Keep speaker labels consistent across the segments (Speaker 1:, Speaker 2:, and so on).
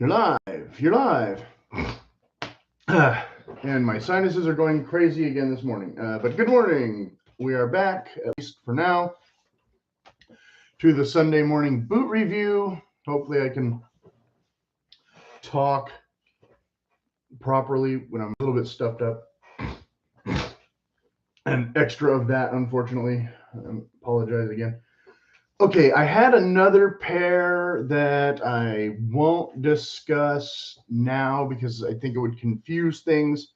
Speaker 1: You're live. You're live. And my sinuses are going crazy again this morning. But good morning. We are back, at least for now, to the Sunday morning boot review. Hopefully I can talk properly when I'm a little bit stuffed up. And extra of that, unfortunately. I apologize again. Okay, I had another pair that I won't discuss now because I think it would confuse things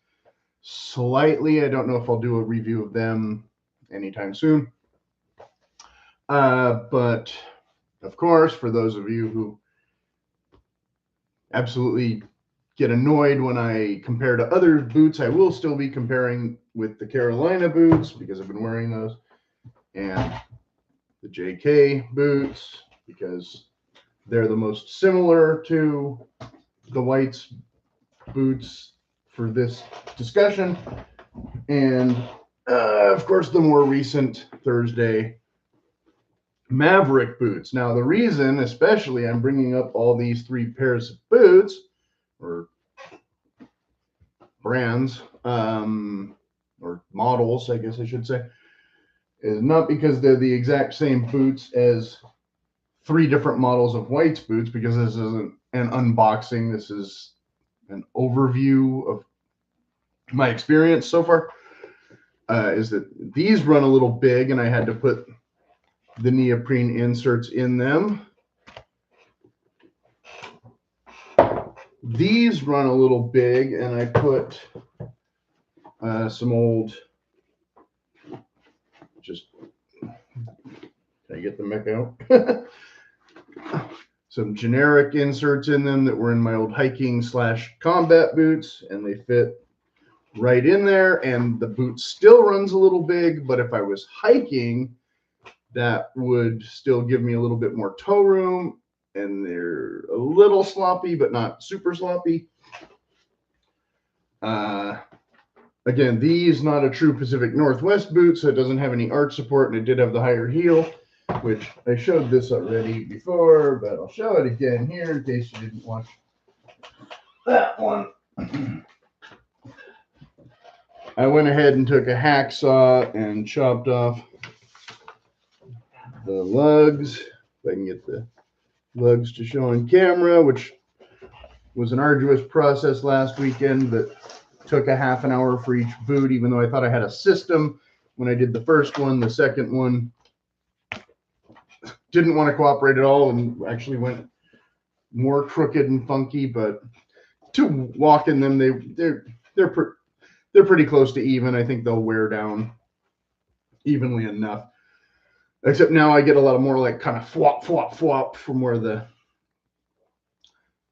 Speaker 1: slightly. I don't know if I'll do a review of them anytime soon. But of course, for those of you who absolutely get annoyed when I compare to other boots, I will still be comparing with the Carolina boots because I've been wearing those, and the JK boots because they're the most similar to the whites boots for this discussion, and of course the more recent Thursday Maverick boots. Now the reason especially I'm bringing up all these three pairs of boots or brands or models, I guess I should say, is not because they're the exact same boots as three different models of whites boots, because this isn't an unboxing. This is an overview of my experience so far. Is that these run a little big and I had to put the neoprene inserts in them. These run a little big and I put some old, just, can I get the mech out? Some generic inserts in them that were in my old hiking / combat boots, and they fit right in there, and the boot still runs a little big, but if I was hiking, that would still give me a little bit more toe room, and they're a little sloppy, but not super sloppy. Again, these not a true Pacific Northwest boot, so it doesn't have any arch support, and it did have the higher heel, which I showed this already before, but I'll show it again here in case you didn't watch that one. I went ahead and took a hacksaw and chopped off the lugs. If I can get the lugs to show on camera, which was an arduous process last weekend that took a half an hour for each boot, even though I thought I had a system when I did the first one. The second one didn't want to cooperate at all and actually went more crooked and funky, but to walk in them, they're pretty close to even. I think they'll wear down evenly enough. Except now I get a lot of more like kind of flop, flop, flop from where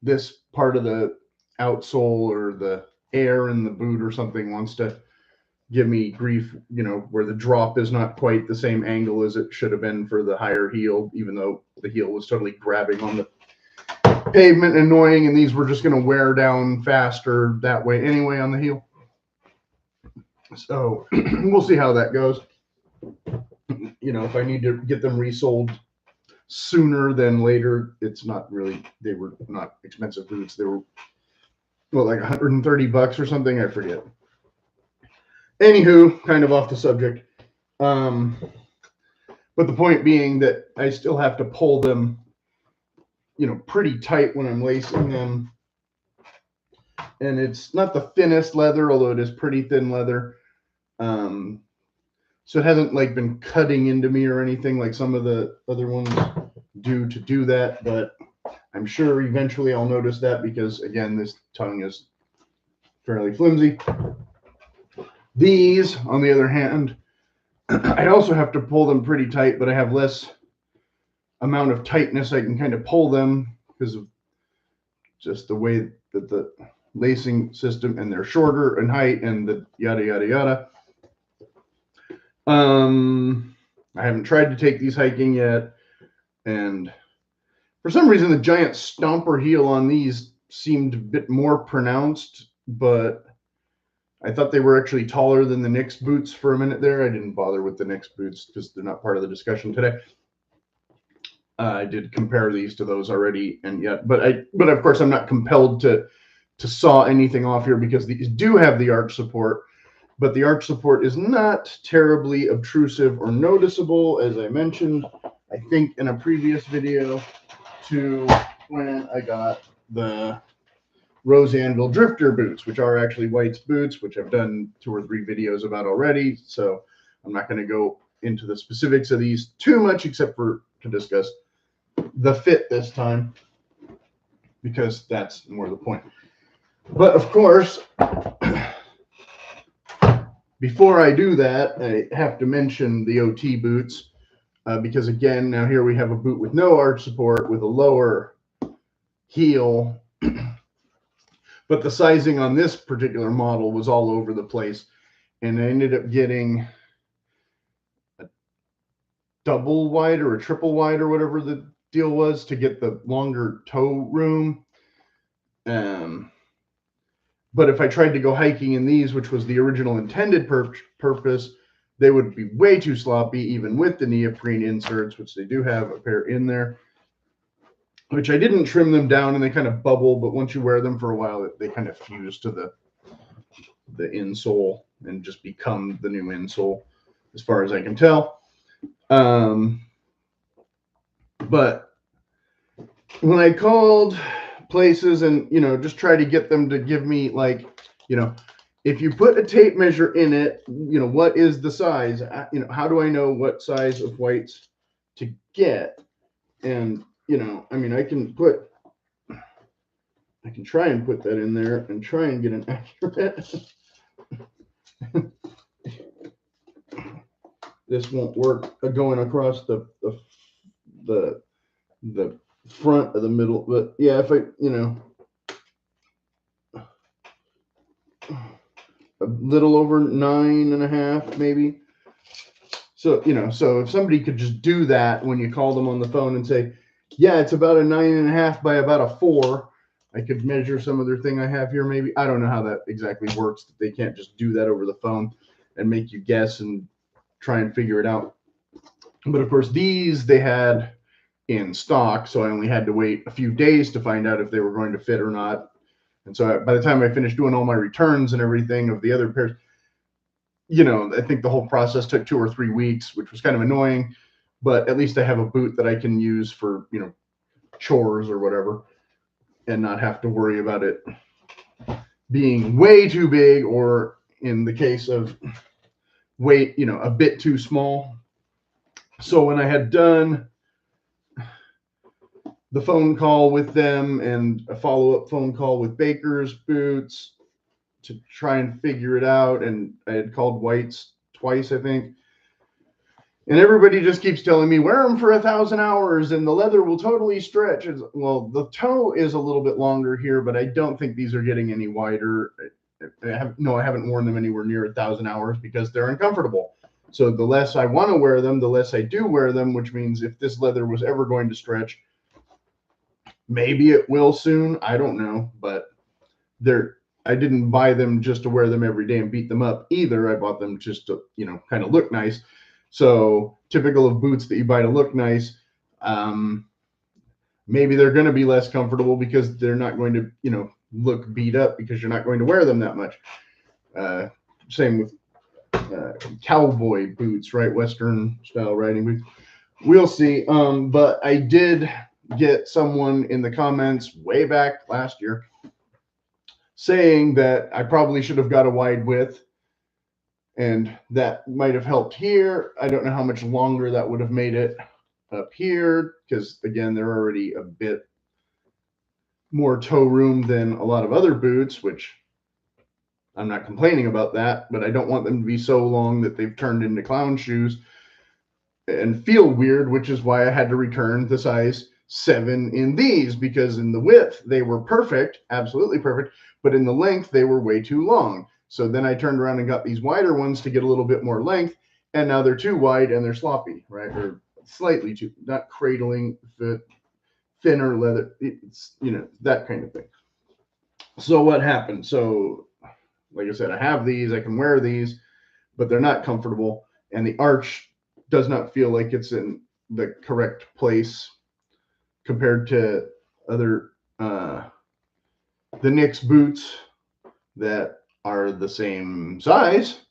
Speaker 1: this part of the outsole or the air in the boot or something wants to give me grief, you know, where the drop is not quite the same angle as it should have been for the higher heel, even though the heel was totally grabbing on the pavement, annoying, and these were just going to wear down faster that way anyway on the heel. So we'll see how that goes. You know, if I need to get them resold sooner than later, it's not really, they were not expensive boots. They were, well, like $130 or something, I forget. Anywho, kind of off the subject. But the point being that I still have to pull them, you know, pretty tight when I'm lacing them. And it's not the thinnest leather, although it is pretty thin leather. So it hasn't like been cutting into me or anything like some of the other ones do to do that, but I'm sure eventually I'll notice that because, again, this tongue is fairly flimsy. These, on the other hand, I also have to pull them pretty tight, but I have less amount of tightness. I can kind of pull them because of just the way that the lacing system, and they're shorter in height and the yada, yada, yada. I haven't tried to take these hiking yet, and for some reason the giant stomper heel on these seemed a bit more pronounced, but I thought they were actually taller than the Nix boots for a minute there. I didn't bother with the Nix boots because they're not part of the discussion today. I did compare these to those already, and yet, but of course I'm not compelled to saw anything off here because these do have the arch support, but the arch support is not terribly obtrusive or noticeable, as I mentioned, I think in a previous video, to when I got the Rose Anvil Drifter boots, which are actually White's boots, which I've done 2 or 3 videos about already. So I'm not going to go into the specifics of these too much, except for to discuss the fit this time, because that's more the point. But of course, before I do that, I have to mention the OT boots, because again, now here we have a boot with no arch support with a lower heel, but the sizing on this particular model was all over the place, and I ended up getting a double wide or a triple wide or whatever the deal was to get the longer toe room. But if I tried to go hiking in these, which was the original intended purpose, they would be way too sloppy, even with the neoprene inserts, which they do have a pair in there, which I didn't trim them down, and they kind of bubble, but once you wear them for a while, they kind of fuse to the insole and just become the new insole, as far as I can tell. But when I called places and, just try to get them to give me, like, if you put a tape measure in it, what is the size? How do I know what size of whites to get? And, I mean, I can try and put that in there and try and get an accurate. This won't work going across the front of the middle, but yeah, if I, a little over 9.5 maybe. So, so if somebody could just do that when you call them on the phone and say, yeah, it's about a 9.5 by about a 4, I could measure some other thing I have here. Maybe, I don't know how that exactly works. They can't just do that over the phone and make you guess and try and figure it out. But of course, these they had in stock, so I only had to wait a few days to find out if they were going to fit or not. And so by the time I finished doing all my returns and everything of the other pairs, I think the whole process took 2 or 3 weeks, which was kind of annoying, but at least I have a boot that I can use for, chores or whatever, and not have to worry about it being way too big, or in the case of weight, a bit too small. So when I had done the phone call with them and a follow-up phone call with Baker's boots to try and figure it out, and I had called White's twice, I think, and everybody just keeps telling me, wear them for 1,000 hours and the leather will totally stretch. Well, the toe is a little bit longer here, but I don't think these are getting any wider. I haven't worn them anywhere near 1,000 hours because they're uncomfortable. So the less I want to wear them, the less I do wear them, which means if this leather was ever going to stretch, maybe it will soon. I don't know, but I didn't buy them just to wear them every day and beat them up either. I bought them just to, kind of look nice. So typical of boots that you buy to look nice, maybe they're going to be less comfortable because they're not going to, look beat up because you're not going to wear them that much. Same with cowboy boots, right? Western style riding boots. We'll see. But I did get someone in the comments way back last year saying that I probably should have got a wide width, and that might have helped here. I don't know how much longer that would have made it up here, because again, they're already a bit more toe room than a lot of other boots, which I'm not complaining about that, but I don't want them to be so long that they've turned into clown shoes and feel weird, which is why I had to return the size 7 in these, because in the width they were perfect, absolutely perfect, but in the length they were way too long. So then I turned around and got these wider ones to get a little bit more length, and now they're too wide and they're sloppy, right? Or slightly too, not cradling the thinner leather. It's, that kind of thing. So what happened? So like I said, I have these, I can wear these, but they're not comfortable, and the arch does not feel like it's in the correct place. compared to other the Knicks boots that are the same size,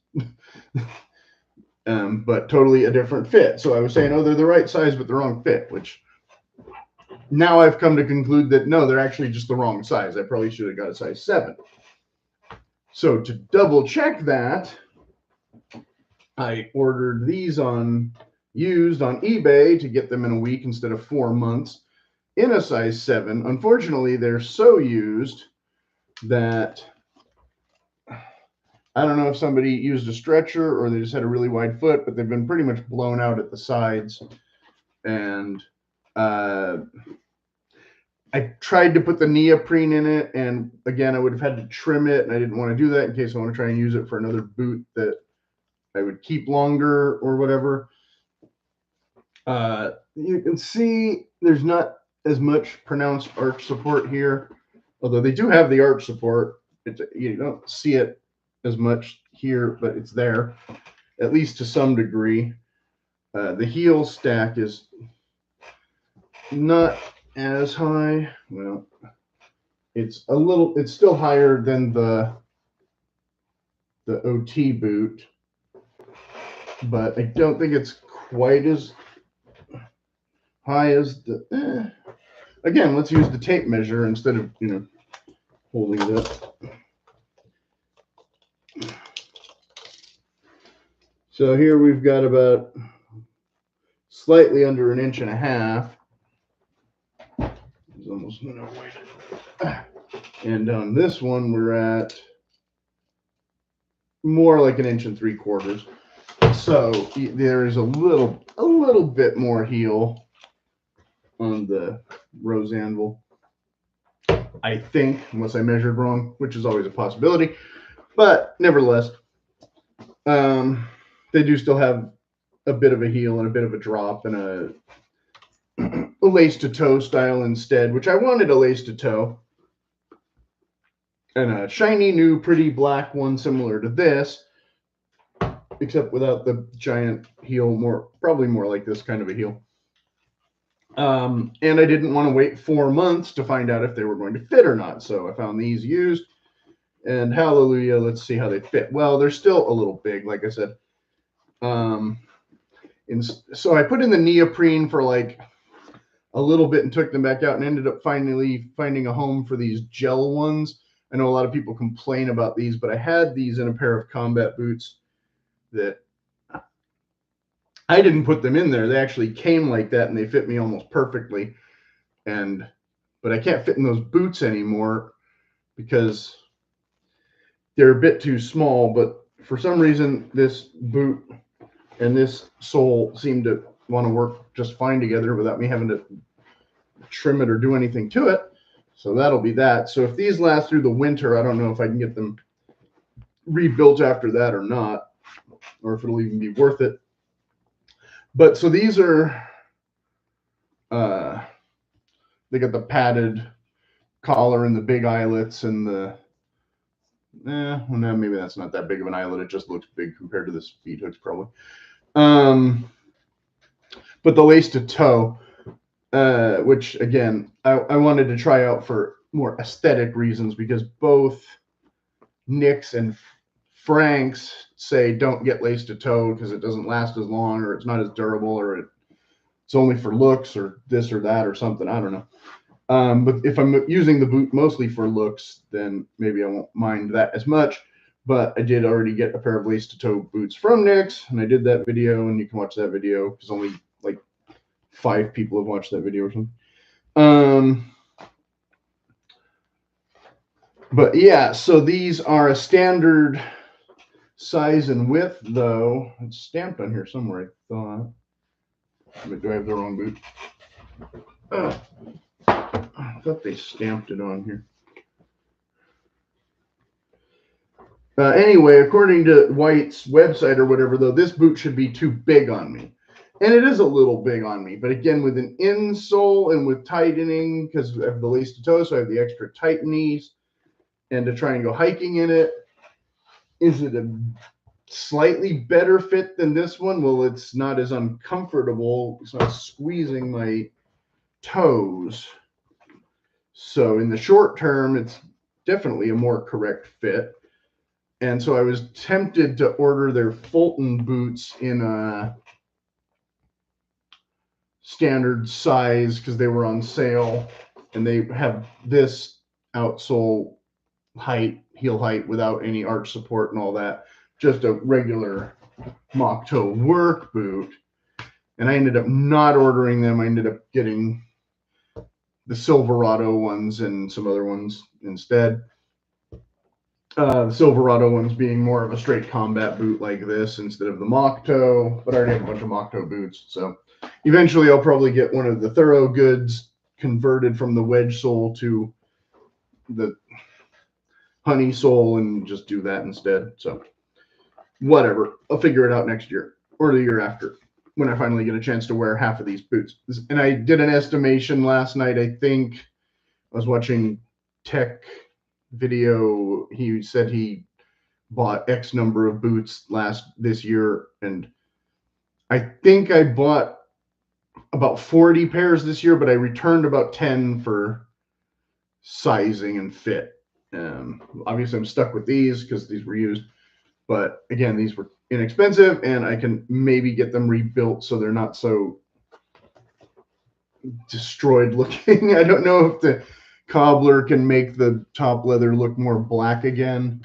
Speaker 1: but totally a different fit. So I was saying, oh, they're the right size, but the wrong fit, which now I've come to conclude that no, they're actually just the wrong size. I probably should have got a size 7. So to double check that, I ordered these used on eBay to get them in a week instead of 4 months in a size 7. Unfortunately, they're so used that I don't know if somebody used a stretcher or they just had a really wide foot, but they've been pretty much blown out at the sides. And I tried to put the neoprene in it, and again, I would have had to trim it, and I didn't want to do that in case I want to try and use it for another boot that I would keep longer or whatever. You can see there's not as much pronounced arch support here, although they do have the arch support. You don't see it as much here, but it's there, at least to some degree. The heel stack is not as high. Well, it's still higher than the OT boot, but I don't think it's quite as high as the. Again, let's use the tape measure instead of holding it up. So here we've got about slightly under 1.5 inches. It's almost no way. And on this one, we're at more like 1.75 inches. So there is a little bit more heel on the rose anvil, I think, unless I measured wrong, which is always a possibility. But nevertheless, they do still have a bit of a heel and a bit of a drop and a lace to toe style instead, which I wanted a lace to toe. And a shiny new pretty black one similar to this, except without the giant heel, probably more like this kind of a heel. And I didn't want to wait 4 months to find out if they were going to fit or not. So I found these used, and hallelujah, let's see how they fit. Well, they're still a little big, like I said. So I put in the neoprene for like a little bit and took them back out and ended up finally finding a home for these gel ones. I know a lot of people complain about these, but I had these in a pair of combat boots that I didn't put them in there. They actually came like that and they fit me almost perfectly. But I can't fit in those boots anymore because they're a bit too small. But for some reason, this boot and this sole seem to want to work just fine together without me having to trim it or do anything to it. So that'll be that. So if these last through the winter, I don't know if I can get them rebuilt after that or not, or if it'll even be worth it. But so these are, they got the padded collar and the big eyelets and the, well, no, maybe that's not that big of an eyelet. It just looks big compared to the speed hooks probably. But the lace to toe, which again, I wanted to try out for more aesthetic reasons because both Knicks and Franks say don't get lace to toe because it doesn't last as long or it's not as durable or it's only for looks or this or that or something. I don't know. But if I'm using the boot mostly for looks, then maybe I won't mind that as much. But I did already get a pair of lace to toe boots from Knicks, and I did that video, and you can watch that video because only like 5 people have watched that video or something. But yeah, so these are a standard size and width, though. It's stamped on here somewhere, I thought. But do I have the wrong boot? I thought they stamped it on here. Anyway, according to White's website or whatever, though, this boot should be too big on me. And it is a little big on me. But again, with an insole and with tightening, because I have the lace to toe, so I have the extra tight knees, and to try and go hiking in it, is it a slightly better fit than this one? Well, it's not as uncomfortable. It's not squeezing my toes. So in the short term, it's definitely a more correct fit. And so I was tempted to order their Fulton boots in a standard size because they were on sale, and they have this outsole height, heel height, without any arch support and all that. Just a regular mock toe work boot. And I ended up not ordering them. I ended up getting the Silverado ones and some other ones instead. The Silverado ones being more of a straight combat boot like this instead of the mock toe, but I already have a bunch of mock toe boots. So eventually I'll probably get one of the Thorough Goods converted from the wedge sole to the honey sole and just do that instead. So whatever, I'll figure it out next year or the year after when I finally get a chance to wear half of these boots. And I did an estimation last night. I think I was watching tech video. He said he bought X number of boots this year, and I think I bought about 40 pairs this year, but I returned about 10 for sizing and fit. Obviously I'm stuck with these because these were used, but again, these were inexpensive, and I can maybe get them rebuilt so they're not so destroyed looking. I don't know if the cobbler can make the top leather look more black again,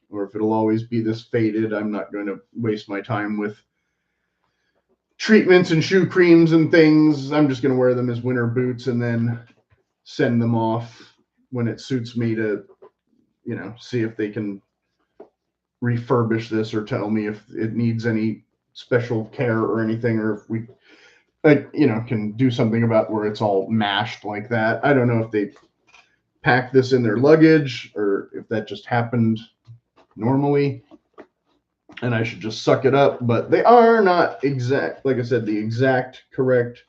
Speaker 1: or if it'll always be this faded. I'm not going to waste my time with treatments and shoe creams and things. I'm just going to wear them as winter boots and then send them off when it suits me to, you know, see if they can refurbish this or tell me if it needs any special care or anything, or if we, you know, can do something about where it's all mashed like that. I don't know if they packed this in their luggage or if that just happened normally and I should just suck it up, but they are not exact, like I said, the exact correct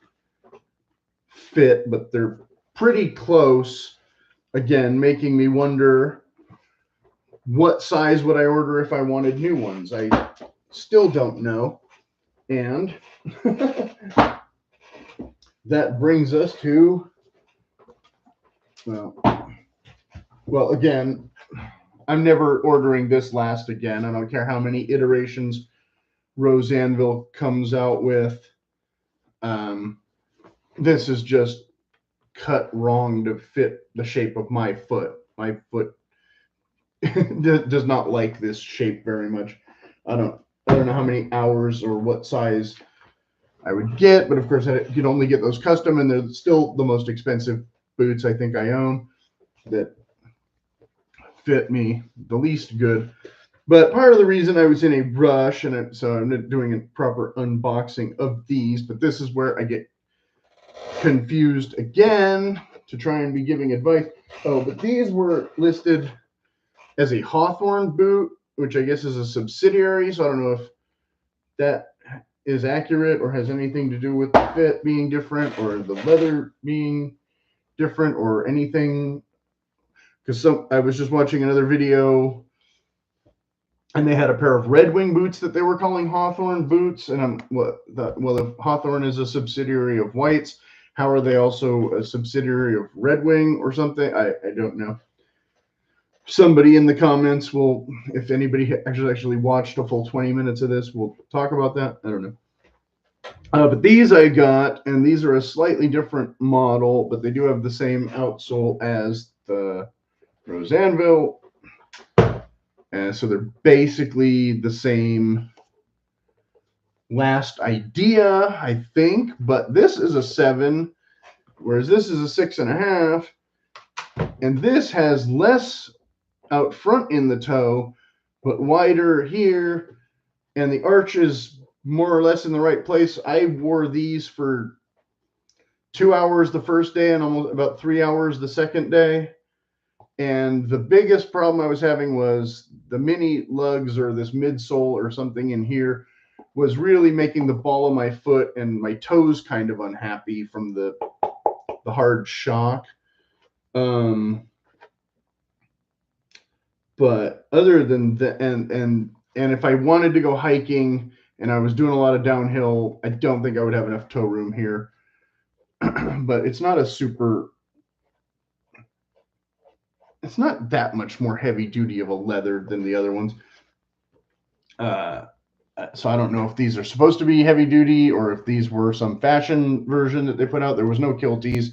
Speaker 1: fit, but they're pretty close. Again, making me wonder what size would I order if I wanted new ones. I still don't know. And that brings us to, well, again, I'm never ordering this last again. I don't care how many iterations Rosanville comes out with. This is just cut wrong to fit the shape of my foot. My foot does not like this shape very much. I don't know how many hours or what size I would get, but of course I could only get those custom, and they're still the most expensive boots I think I own that fit me the least good. But part of the reason I was in a rush, and so I'm not doing a proper unboxing of these, but this is where I get confused again to try and be giving advice. Oh, but these were listed as a Hathorn boot, which I guess is a subsidiary, so I don't know if that is accurate or has anything to do with the fit being different or the leather being different or anything. Because I was just watching another video and they had a pair of Red Wing boots that they were calling Hathorn boots, and well, if Hathorn is a subsidiary of White's, how are they also a subsidiary of Red Wing or something? I don't know. Somebody in the comments will, if anybody actually watched a full 20 minutes of this, we'll talk about that. I don't know. But these I got, and these are a slightly different model, but they do have the same outsole as the Rosanville. And so they're basically the same last idea, I think, but this is a 7, whereas this is a 6.5, and this has less out front in the toe, but wider here, and the arch is more or less in the right place. I wore these for 2 hours the first day and almost about 3 hours the second day. And the biggest problem I was having was the mini lugs or this midsole or something in here was really making the ball of my foot and my toes kind of unhappy from the hard shock. But other than that, and if I wanted to go hiking and I was doing a lot of downhill, I don't think I would have enough toe room here. but it's not a super, it's not that much more heavy duty of a leather than the other ones. So I don't know if these are supposed to be heavy duty or if these were some fashion version that they put out. There was no kilties.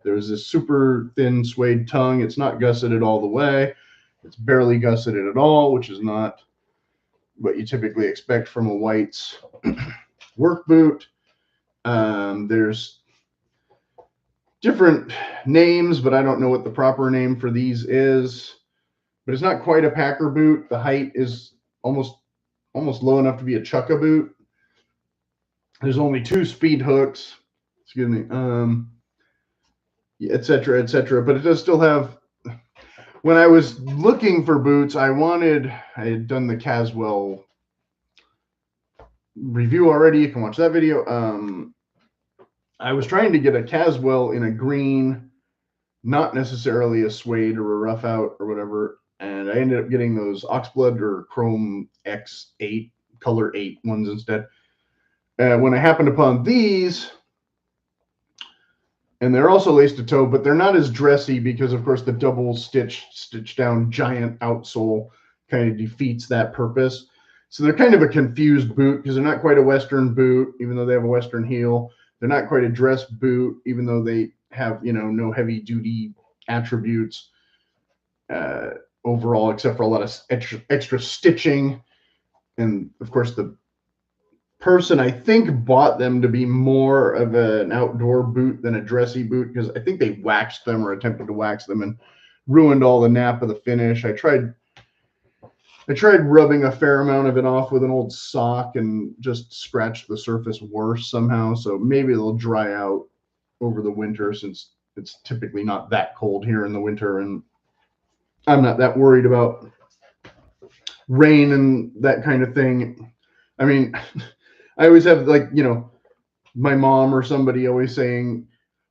Speaker 1: There was this super thin suede tongue. It's not gusseted all the way. It's barely gusseted at all, which is not what you typically expect from a white's work boot. There's different names, but I don't know what the proper name for these is. But it's not quite a packer boot. The height is almost low enough to be a chukka boot. There's only 2 speed hooks, excuse me, et cetera, et cetera. But it does still have, when I was looking for boots, I had done the Caswell review already. You can watch that video. I was trying to get a Caswell in a green, not necessarily a suede or a rough out or whatever. And I ended up getting those Oxblood or Chrome X8, color 8 ones instead. When I happened upon these, and they're also laced to toe, but they're not as dressy because, of course, the double stitched down giant outsole kind of defeats that purpose. So they're kind of a confused boot because they're not quite a Western boot, even though they have a Western heel. They're not quite a dress boot, even though they have, no heavy duty attributes overall, except for a lot of extra stitching. And of course, the person I think bought them to be more of an outdoor boot than a dressy boot because I think they waxed them or attempted to wax them and ruined all the nap of the finish. I tried rubbing a fair amount of it off with an old sock and just scratched the surface worse somehow. So maybe they'll dry out over the winter since it's typically not that cold here in the winter. And I'm not that worried about rain and that kind of thing. I mean, I always have my mom or somebody always saying,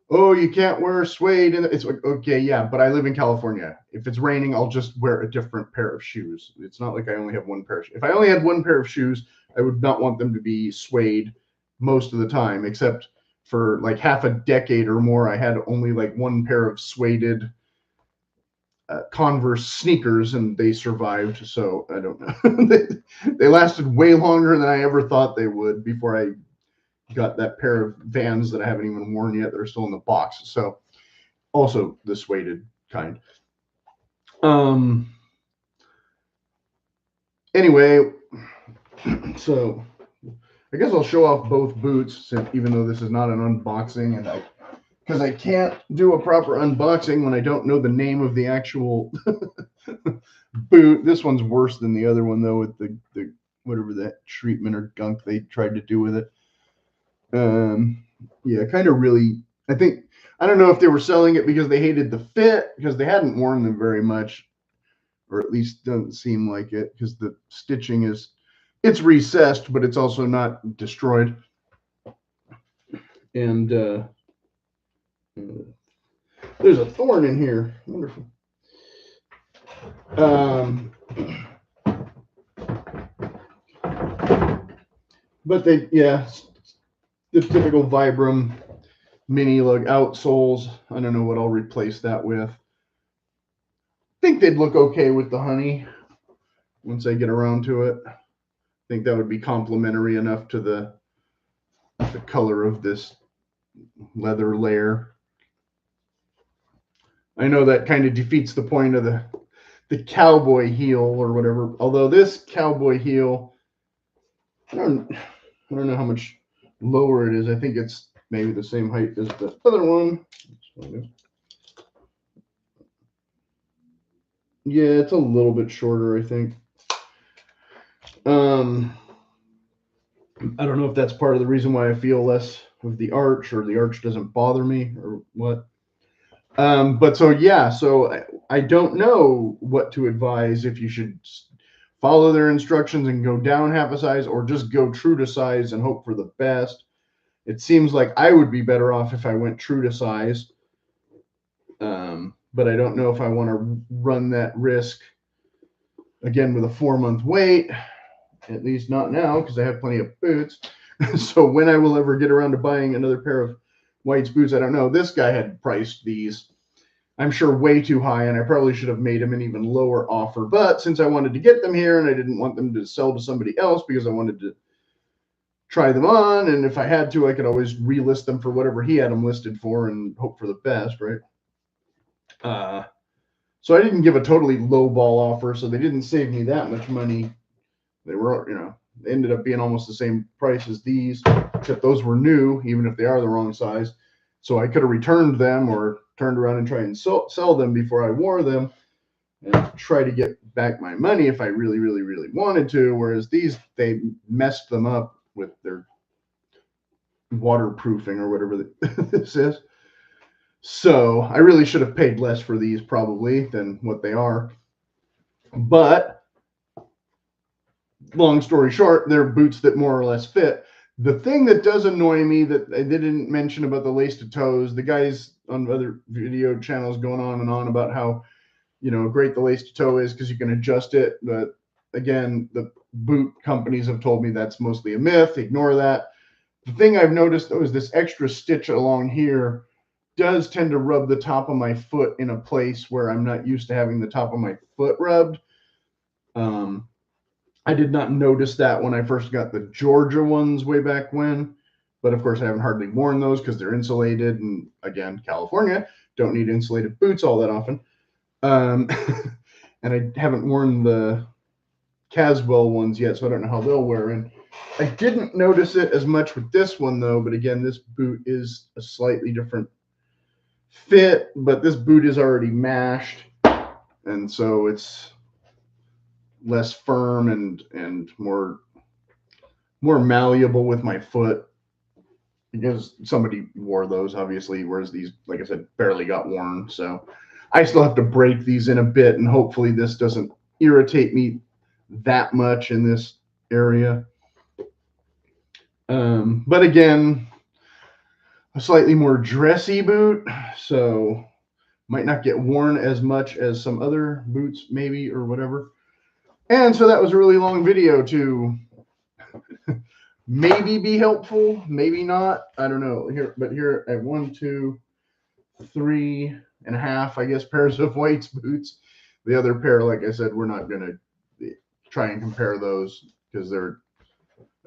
Speaker 1: oh, you can't wear suede. And it's like, okay, yeah, but I live in California. If it's raining, I'll just wear a different pair of shoes. It's not like I only have one pair of shoes. If I only had one pair of shoes, I would not want them to be suede most of the time, except for like half a decade or more. I had only like one pair of sueded Converse sneakers and they survived. So I don't know. they lasted way longer than I ever thought they would before I got that pair of Vans that I haven't even worn yet that are still in the box. So also the sueded kind. Anyway, so I guess I'll show off both boots, even though this is not an unboxing, and because I can't do a proper unboxing when I don't know the name of the actual boot. This one's worse than the other one though, with the whatever that treatment or gunk they tried to do with it. Yeah, kind of really, I don't know if they were selling it because they hated the fit, because they hadn't worn them very much, or at least doesn't seem like it, because the stitching it's recessed, but it's also not destroyed. And there's a thorn in here. Wonderful. But the typical Vibram mini lug outsoles. I don't know what I'll replace that with. I think they'd look okay with the honey once I get around to it. I think that would be complementary enough to the color of this leather layer. I know that kind of defeats the point of the cowboy heel or whatever. Although this cowboy heel, I don't know how much lower it is. I think it's maybe the same height as the other one. Yeah, it's a little bit shorter, I think. I don't know if that's part of the reason why I feel less of the arch, or the arch doesn't bother me, or what. But so yeah, so I don't know what to advise, if you should follow their instructions and go down half a size, or just go true to size and hope for the best. It seems like I would be better off if I went true to size. But I don't know if I want to run that risk again with a 4-month wait, at least not now, because I have plenty of boots. So when I will ever get around to buying another pair of White's boots, I don't know. This guy had priced these, I'm sure, way too high, and I probably should have made him an even lower offer. But since I wanted to get them here and I didn't want them to sell to somebody else because I wanted to try them on, and if I had to, I could always relist them for whatever he had them listed for and hope for the best, right? So I didn't give a totally low ball offer, so they didn't save me that much money. They were, they ended up being almost the same price as these, except those were new, even if they are the wrong size. So I could have returned them or turned around and tried and sell them before I wore them and try to get back my money if I really, really, really wanted to. Whereas these, they messed them up with their waterproofing or whatever this is. So I really should have paid less for these probably than what they are. But long story short, they're boots that more or less fit. The thing that does annoy me that I didn't mention about the lace to toes, the guys on other video channels going on and on about how, great the lace to toe is because you can adjust it. But again, the boot companies have told me that's mostly a myth. Ignore that. The thing I've noticed though is this extra stitch along here does tend to rub the top of my foot in a place where I'm not used to having the top of my foot rubbed. I did not notice that when I first got the Georgia ones way back when, but of course I haven't hardly worn those because they're insulated, and again, California, don't need insulated boots all that often. And I haven't worn the Caswell ones yet, so I don't know how they'll wear in. I didn't notice it as much with this one though, but again, this boot is a slightly different fit, but this boot is already mashed, and so it's less firm and more malleable with my foot because somebody wore those obviously, whereas these, like I said, barely got worn. So I still have to break these in a bit, and hopefully this doesn't irritate me that much in this area. But again, a slightly more dressy boot, so might not get worn as much as some other boots maybe or whatever. And so that was a really long video to maybe be helpful, maybe not. I don't know. Here I have 1, 2, 3 and a half, I guess, pairs of White's boots. The other pair, like I said, we're not going to try and compare those because they're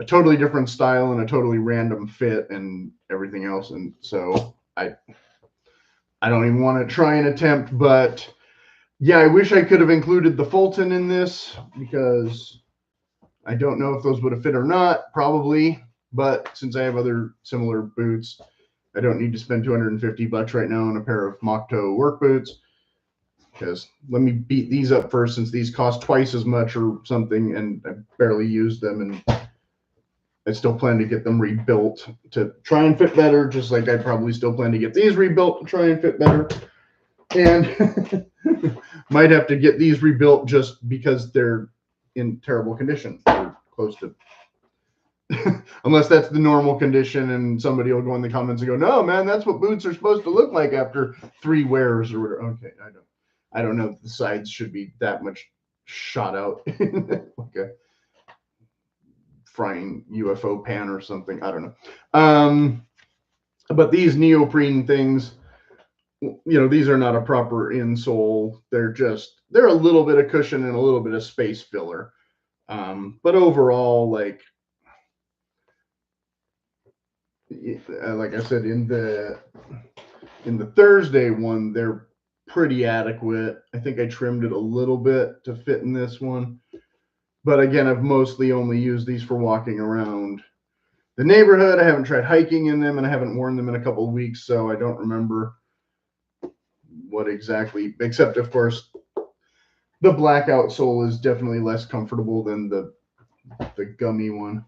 Speaker 1: a totally different style and a totally random fit and everything else. And so I don't even want to try and attempt, but yeah, I wish I could have included the Fulton in this because I don't know if those would have fit or not, probably. But since I have other similar boots, I don't need to spend $250 right now on a pair of mock toe work boots. Because let me beat these up first, since these cost twice as much or something, and I barely used them, and I still plan to get them rebuilt to try and fit better, just like I probably still plan to get these rebuilt to try and fit better. And might have to get these rebuilt just because they're in terrible condition. They're close to, unless that's the normal condition, and somebody will go in the comments and go, "No, man, that's what boots are supposed to look like after 3 wears or whatever." Okay, I don't know if the sides should be that much shot out like a frying UFO pan or something. I don't know. But these neoprene things, these are not a proper insole. They're a little bit of cushion and a little bit of space filler. But overall, like I said, in the Thursday one, they're pretty adequate. I think I trimmed it a little bit to fit in this one. But again, I've mostly only used these for walking around the neighborhood. I haven't tried hiking in them, and I haven't worn them in a couple of weeks, so I don't remember what exactly, except of course the black outsole is definitely less comfortable than the gummy one.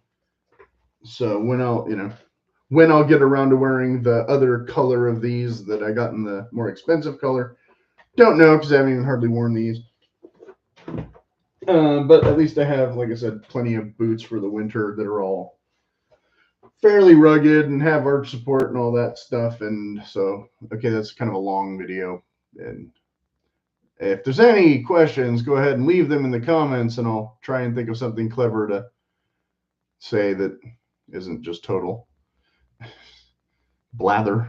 Speaker 1: So when I'll get around to wearing the other color of these that I got in the more expensive color, don't know because I haven't even hardly worn these. But at least I have, like I said, plenty of boots for the winter that are all fairly rugged and have arch support and all that stuff. And so, okay, that's kind of a long video. And if there's any questions, go ahead and leave them in the comments, and I'll try and think of something clever to say that isn't just total blather.